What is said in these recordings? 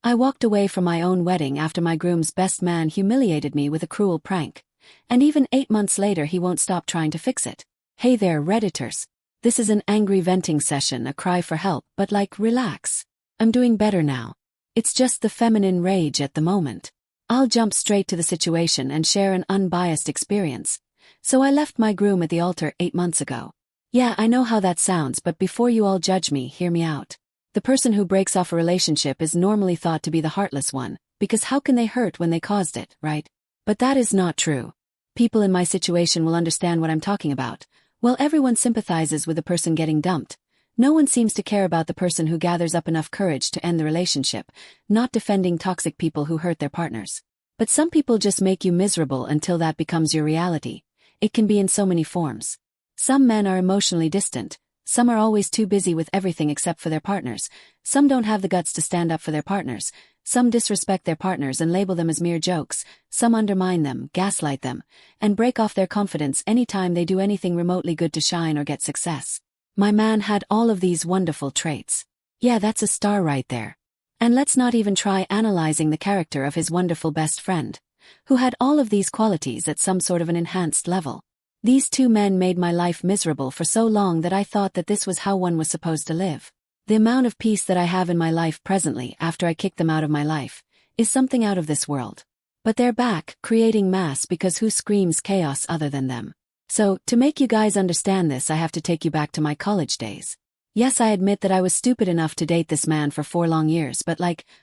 I walked away from my own wedding after my groom's best man humiliated me with a cruel prank. And even 8 months later he won't stop trying to fix it. Hey there, Redditors. This is an angry venting session, a cry for help, but relax. I'm doing better now. It's just the feminine rage at the moment. I'll jump straight to the situation and share an unbiased experience. So I left my groom at the altar 8 months ago. Yeah, I know how that sounds, but before you all judge me, hear me out. The person who breaks off a relationship is normally thought to be the heartless one, because how can they hurt when they caused it, right? But that is not true. People in my situation will understand what I'm talking about. While everyone sympathizes with the person getting dumped, no one seems to care about the person who gathers up enough courage to end the relationship, not defending toxic people who hurt their partners. But some people just make you miserable until that becomes your reality. It can be in so many forms. Some men are emotionally distant. Some are always too busy with everything except for their partners. Some don't have the guts to stand up for their partners. Some disrespect their partners and label them as mere jokes. Some undermine them, gaslight them, and break off their confidence anytime they do anything remotely good to shine or get success. My man had all of these wonderful traits. Yeah, that's a star right there. And let's not even try analyzing the character of his wonderful best friend, who had all of these qualities at some sort of an enhanced level. These two men made my life miserable for so long that I thought that this was how one was supposed to live. The amount of peace that I have in my life presently after I kicked them out of my life is something out of this world. But they're back, creating mass because who screams chaos other than them? So, to make you guys understand this, I have to take you back to my college days. Yes, I admit that I was stupid enough to date this man for 4 long years, but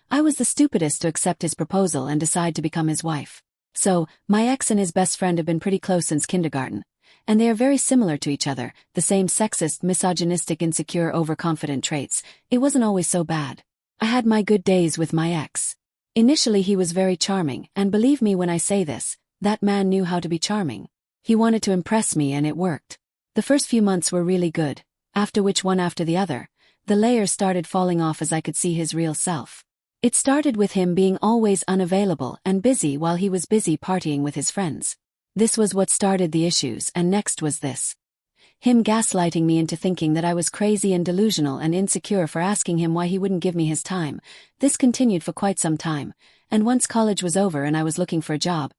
I was the stupidest to accept his proposal and decide to become his wife. So, my ex and his best friend have been pretty close since kindergarten. And they are very similar to each other, the same sexist, misogynistic, insecure, overconfident traits. It wasn't always so bad. I had my good days with my ex. Initially he was very charming, and believe me when I say this, that man knew how to be charming. He wanted to impress me and it worked. The first few months were really good, after which one after the other, the layers started falling off as I could see his real self. It started with him being always unavailable and busy while he was busy partying with his friends. This was what started the issues, and next was this. Him gaslighting me into thinking that I was crazy and delusional and insecure for asking him why he wouldn't give me his time. This continued for quite some time, and once college was over and I was looking for a job,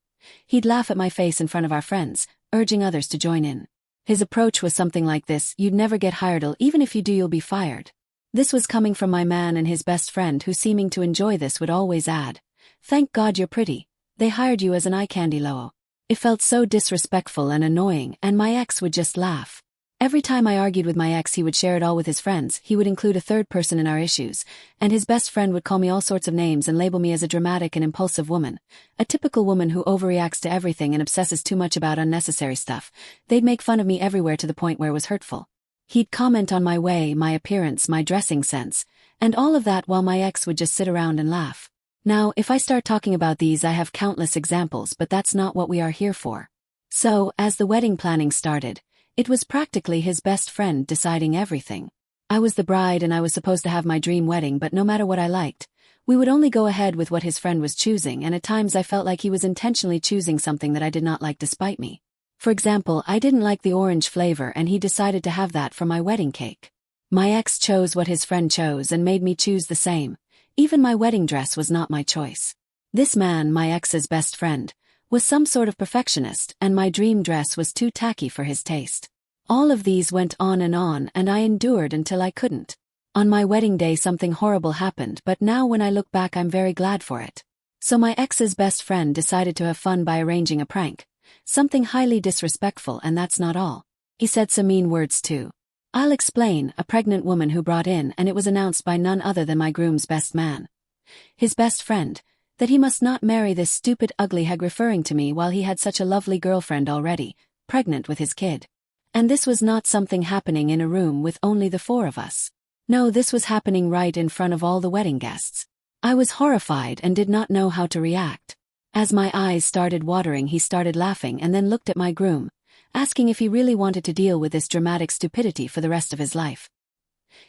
he'd laugh at my face in front of our friends, urging others to join in. His approach was something like this: you'd never get hired, even if you do you'll be fired. This was coming from my man and his best friend, who seeming to enjoy this would always add, "Thank God you're pretty. They hired you as an eye candy loo." It felt so disrespectful and annoying, and my ex would just laugh. Every time I argued with my ex, he would share it all with his friends. He would include a third person in our issues, and his best friend would call me all sorts of names and label me as a dramatic and impulsive woman, a typical woman who overreacts to everything and obsesses too much about unnecessary stuff. They'd make fun of me everywhere to the point where it was hurtful. He'd comment on my way, my appearance, my dressing sense, and all of that while my ex would just sit around and laugh. Now, if I start talking about these, I have countless examples, but that's not what we are here for. So, as the wedding planning started, it was practically his best friend deciding everything. I was the bride and I was supposed to have my dream wedding, but no matter what I liked, we would only go ahead with what his friend was choosing, and at times I felt like he was intentionally choosing something that I did not like despite me. For example, I didn't like the orange flavor and he decided to have that for my wedding cake. My ex chose what his friend chose and made me choose the same. Even my wedding dress was not my choice. This man, my ex's best friend, was some sort of perfectionist, and my dream dress was too tacky for his taste. All of these went on, and I endured until I couldn't. On my wedding day something horrible happened, but now when I look back I'm very glad for it. So my ex's best friend decided to have fun by arranging a prank. Something highly disrespectful, and that's not all. He said some mean words too. I'll explain. A pregnant woman who brought in, and it was announced by none other than my groom's best man, his best friend, that he must not marry this stupid ugly hag, referring to me while he had such a lovely girlfriend already, pregnant with his kid. And this was not something happening in a room with only the 4 of us. No, this was happening right in front of all the wedding guests. I was horrified and did not know how to react. As my eyes started watering, he started laughing and then looked at my groom, asking if he really wanted to deal with this dramatic stupidity for the rest of his life.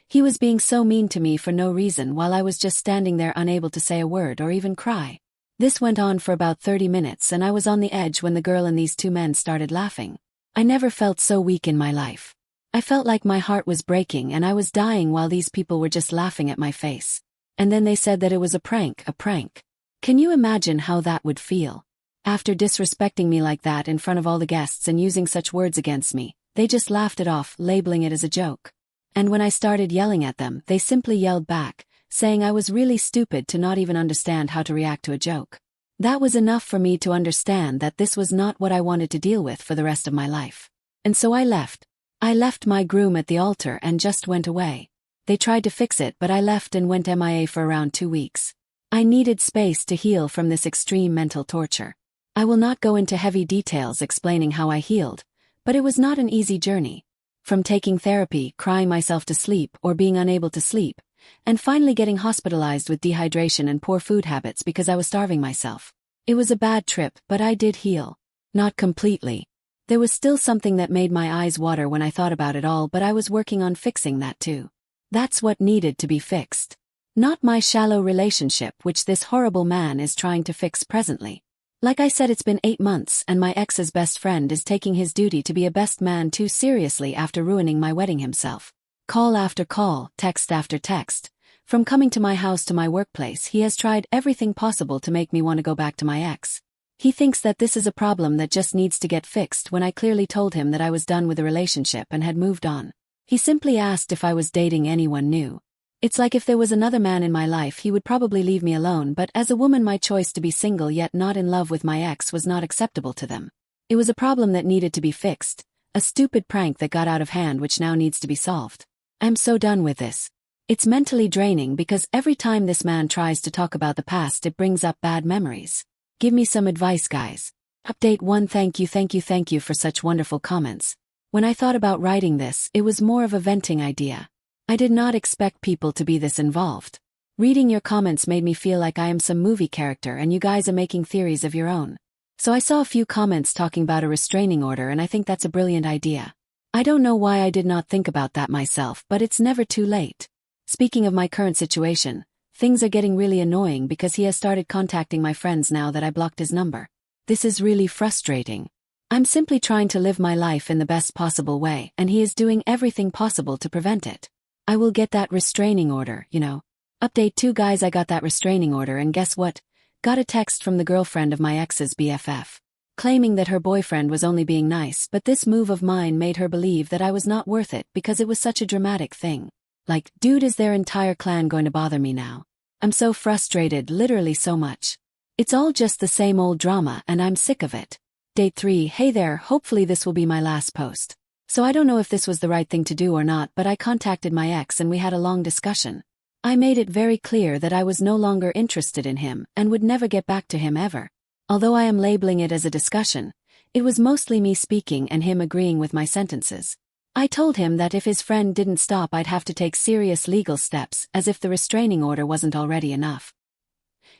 He was being so mean to me for no reason while I was just standing there unable to say a word or even cry. This went on for about 30 minutes and I was on the edge when the girl and these 2 men started laughing. I never felt so weak in my life. I felt like my heart was breaking and I was dying while these people were just laughing at my face. And then they said that it was a prank, a prank. Can you imagine how that would feel? After disrespecting me like that in front of all the guests and using such words against me, they just laughed it off, labeling it as a joke. And when I started yelling at them, they simply yelled back, saying I was really stupid to not even understand how to react to a joke. That was enough for me to understand that this was not what I wanted to deal with for the rest of my life. And so I left. I left my groom at the altar and just went away. They tried to fix it, but I left and went MIA for around 2 weeks. I needed space to heal from this extreme mental torture. I will not go into heavy details explaining how I healed, but it was not an easy journey. From taking therapy, crying myself to sleep or being unable to sleep, and finally getting hospitalized with dehydration and poor food habits because I was starving myself. It was a bad trip, but I did heal. Not completely. There was still something that made my eyes water when I thought about it all, but I was working on fixing that too. That's what needed to be fixed. Not my shallow relationship, which this horrible man is trying to fix presently. Like I said, it's been 8 months and my ex's best friend is taking his duty to be a best man too seriously after ruining my wedding himself. Call after call, text after text. From coming to my house to my workplace, he has tried everything possible to make me want to go back to my ex. He thinks that this is a problem that just needs to get fixed when I clearly told him that I was done with the relationship and had moved on. He simply asked if I was dating anyone new. It's like if there was another man in my life, he would probably leave me alone, but as a woman, my choice to be single yet not in love with my ex was not acceptable to them. It was a problem that needed to be fixed, a stupid prank that got out of hand which now needs to be solved. I'm so done with this. It's mentally draining because every time this man tries to talk about the past, it brings up bad memories. Give me some advice, guys. Update 1. Thank you for such wonderful comments. When I thought about writing this, it was more of a venting idea. I did not expect people to be this involved. Reading your comments made me feel like I am some movie character and you guys are making theories of your own. So I saw a few comments talking about a restraining order and I think that's a brilliant idea. I don't know why I did not think about that myself, but it's never too late. Speaking of my current situation, things are getting really annoying because he has started contacting my friends now that I blocked his number. This is really frustrating. I'm simply trying to live my life in the best possible way and he is doing everything possible to prevent it. I will get that restraining order, you know. Update 2. Guys, I got that restraining order and guess what? Got a text from the girlfriend of my ex's BFF. Claiming that her boyfriend was only being nice, but this move of mine made her believe that I was not worth it because it was such a dramatic thing. Like, dude, is their entire clan going to bother me now? I'm so frustrated, literally so much. It's all just the same old drama and I'm sick of it. Date 3. Hey there, hopefully this will be my last post. So I don't know if this was the right thing to do or not, but I contacted my ex and we had a long discussion. I made it very clear that I was no longer interested in him and would never get back to him ever. Although I am labeling it as a discussion, it was mostly me speaking and him agreeing with my sentences. I told him that if his friend didn't stop, I'd have to take serious legal steps, as if the restraining order wasn't already enough.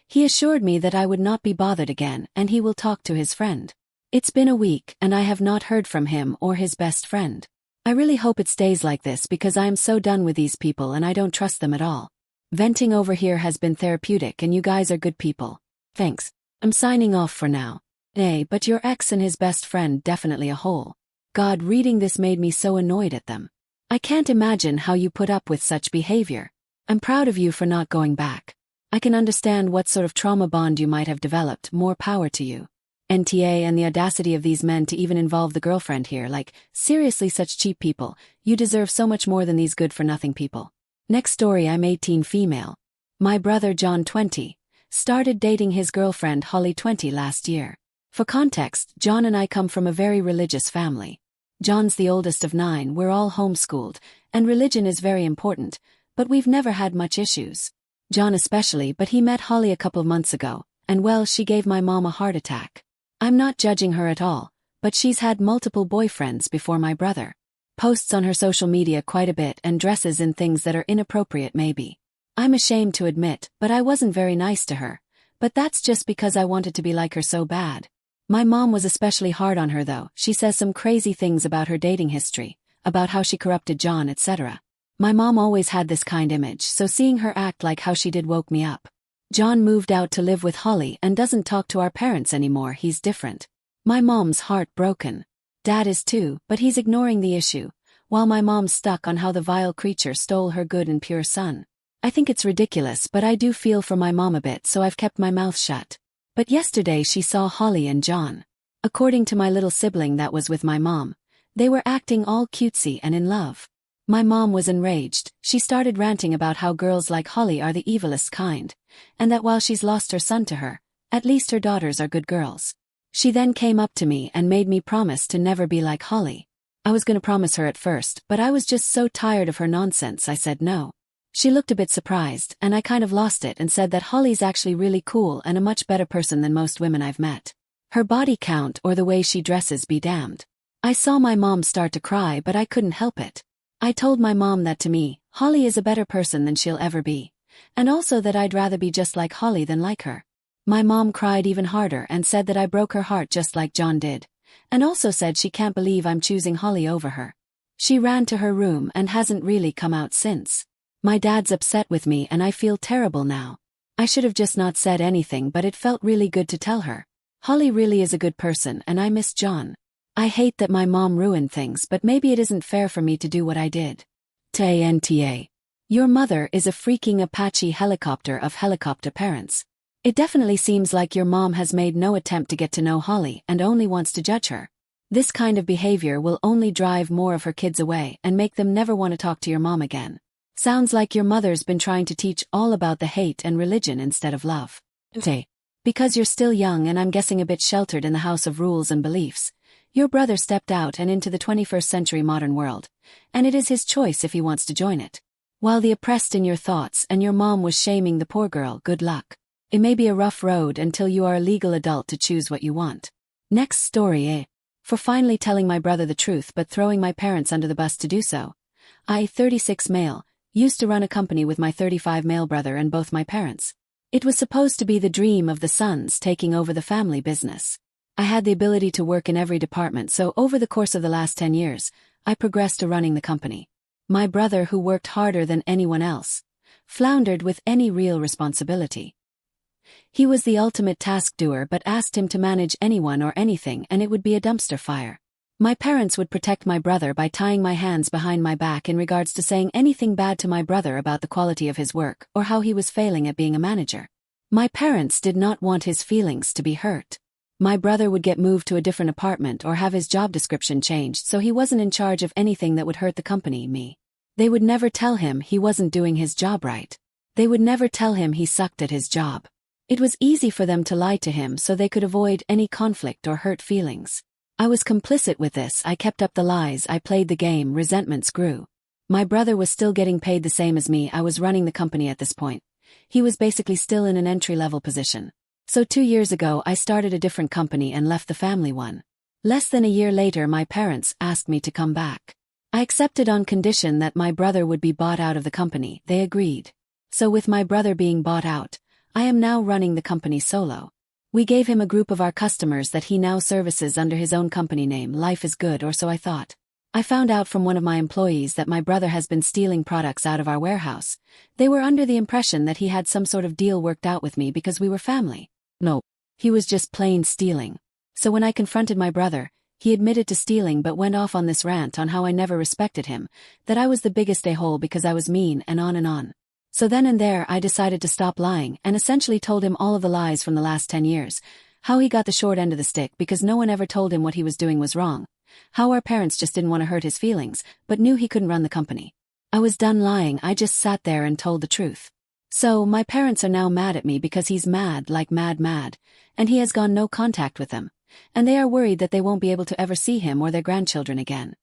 He assured me that I would not be bothered again and he will talk to his friend. It's been a week and I have not heard from him or his best friend. I really hope it stays like this because I am so done with these people and I don't trust them at all. Venting over here has been therapeutic and you guys are good people. Thanks. I'm signing off for now. Hey, but your ex and his best friend definitely a hole. God, reading this made me so annoyed at them. I can't imagine how you put up with such behavior. I'm proud of you for not going back. I can understand what sort of trauma bond you might have developed, more power to you. NTA, and the audacity of these men to even involve the girlfriend here, like, seriously, such cheap people. You deserve so much more than these good-for-nothing people. Next story. I'm 18, female. My brother John, 20, started dating his girlfriend Holly, 20, last year. For context, John and I come from a very religious family. John's the oldest of 9, we're all homeschooled, and religion is very important, but we've never had much issues. John especially, but he met Holly a couple of months ago, and well, she gave my mom a heart attack. I'm not judging her at all, but she's had multiple boyfriends before my brother. Posts on her social media quite a bit and dresses in things that are inappropriate maybe. I'm ashamed to admit, but I wasn't very nice to her. But that's just because I wanted to be like her so bad. My mom was especially hard on her though. She says some crazy things about her dating history, about how she corrupted John, etc. My mom always had this kind image, so seeing her act like how she did woke me up. John moved out to live with Holly and doesn't talk to our parents anymore. He's different. My mom's heart broken. Dad is too, but he's ignoring the issue, while my mom's stuck on how the vile creature stole her good and pure son. I think it's ridiculous, but I do feel for my mom a bit, so I've kept my mouth shut. But yesterday she saw Holly and John. According to my little sibling that was with my mom, they were acting all cutesy and in love. My mom was enraged. She started ranting about how girls like Holly are the evilest kind, and that while she's lost her son to her, at least her daughters are good girls. She then came up to me and made me promise to never be like Holly. I was gonna promise her at first, but I was just so tired of her nonsense I said no. She looked a bit surprised, and I kind of lost it and said that Holly's actually really cool and a much better person than most women I've met. Her body count or the way she dresses be damned. I saw my mom start to cry, but I couldn't help it. I told my mom that to me, Holly is a better person than she'll ever be, and also that I'd rather be just like Holly than like her. My mom cried even harder and said that I broke her heart just like John did, and also said she can't believe I'm choosing Holly over her. She ran to her room and hasn't really come out since. My dad's upset with me and I feel terrible now. I should have just not said anything, but it felt really good to tell her. Holly really is a good person and I miss John. I hate that my mom ruined things, but maybe it isn't fair for me to do what I did. TNTA. Your mother is a freaking Apache helicopter of helicopter parents. It definitely seems like your mom has made no attempt to get to know Holly and only wants to judge her. This kind of behavior will only drive more of her kids away and make them never want to talk to your mom again. Sounds like your mother's been trying to teach all about the hate and religion instead of love. Because you're still young and I'm guessing a bit sheltered in the house of rules and beliefs, your brother stepped out and into the 21st century modern world, and it is his choice if he wants to join it. While the oppressed in your thoughts and your mom was shaming the poor girl, good luck. It may be a rough road until you are a legal adult to choose what you want. Next story, For finally telling my brother the truth but throwing my parents under the bus to do so. I, 36 male, used to run a company with my 35 male brother and both my parents. It was supposed to be the dream of the sons taking over the family business. I had the ability to work in every department, so over the course of the last 10 years, I progressed to running the company. My brother, who worked harder than anyone else, floundered with any real responsibility. He was the ultimate task doer, but asked him to manage anyone or anything and it would be a dumpster fire. My parents would protect my brother by tying my hands behind my back in regards to saying anything bad to my brother about the quality of his work or how he was failing at being a manager. My parents did not want his feelings to be hurt. My brother would get moved to a different apartment or have his job description changed so he wasn't in charge of anything that would hurt the company, me. They would never tell him he wasn't doing his job right. They would never tell him he sucked at his job. It was easy for them to lie to him so they could avoid any conflict or hurt feelings. I was complicit with this. I kept up the lies, I played the game, resentments grew. My brother was still getting paid the same as me. I was running the company at this point. He was basically still in an entry-level position. So 2 years ago I started a different company and left the family one. Less than a year later my parents asked me to come back. I accepted on condition that my brother would be bought out of the company. They agreed. So with my brother being bought out, I am now running the company solo. We gave him a group of our customers that he now services under his own company name. Life is good, or so I thought. I found out from one of my employees that my brother has been stealing products out of our warehouse. They were under the impression that he had some sort of deal worked out with me because we were family. No. He was just plain stealing. So when I confronted my brother, he admitted to stealing but went off on this rant on how I never respected him, that I was the biggest a-hole because I was mean and on and on. So then and there I decided to stop lying and essentially told him all of the lies from the last 10 years, how he got the short end of the stick because no one ever told him what he was doing was wrong, how our parents just didn't want to hurt his feelings but knew he couldn't run the company. I was done lying. I just sat there and told the truth. So my parents are now mad at me because he's mad, like mad, and he has gone no contact with them, and they are worried that they won't be able to ever see him or their grandchildren again.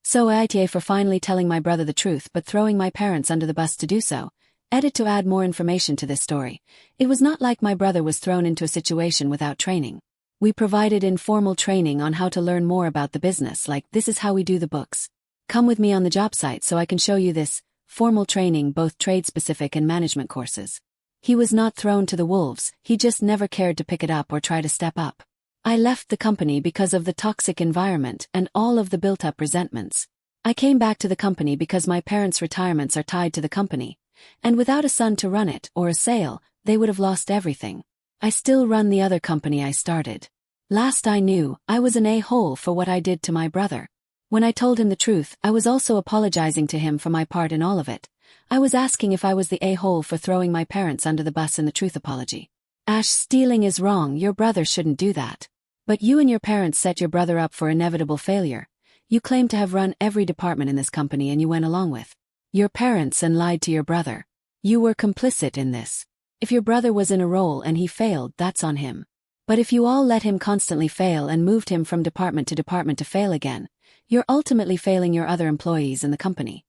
So ITA for finally telling my brother the truth but throwing my parents under the bus to do so. Edit to add more information to this story. It was not like my brother was thrown into a situation without training. We provided informal training on how to learn more about the business, like this is how we do the books. Come with me on the job site so I can show you this. Formal training, both trade-specific and management courses. He was not thrown to the wolves, he just never cared to pick it up or try to step up. I left the company because of the toxic environment and all of the built-up resentments. I came back to the company because my parents' retirements are tied to the company. And without a son to run it, or a sale, they would have lost everything. I still run the other company I started. Last I knew, I was an a-hole for what I did to my brother. When I told him the truth, I was also apologizing to him for my part in all of it, I was asking if I was the a-hole for throwing my parents under the bus in the truth apology. Ash, stealing is wrong, your brother shouldn't do that. But you and your parents set your brother up for inevitable failure. You claim to have run every department in this company and you went along with your parents and lied to your brother. You were complicit in this. If your brother was in a role and he failed, that's on him. But if you all let him constantly fail and moved him from department to fail again, you're ultimately failing your other employees in the company.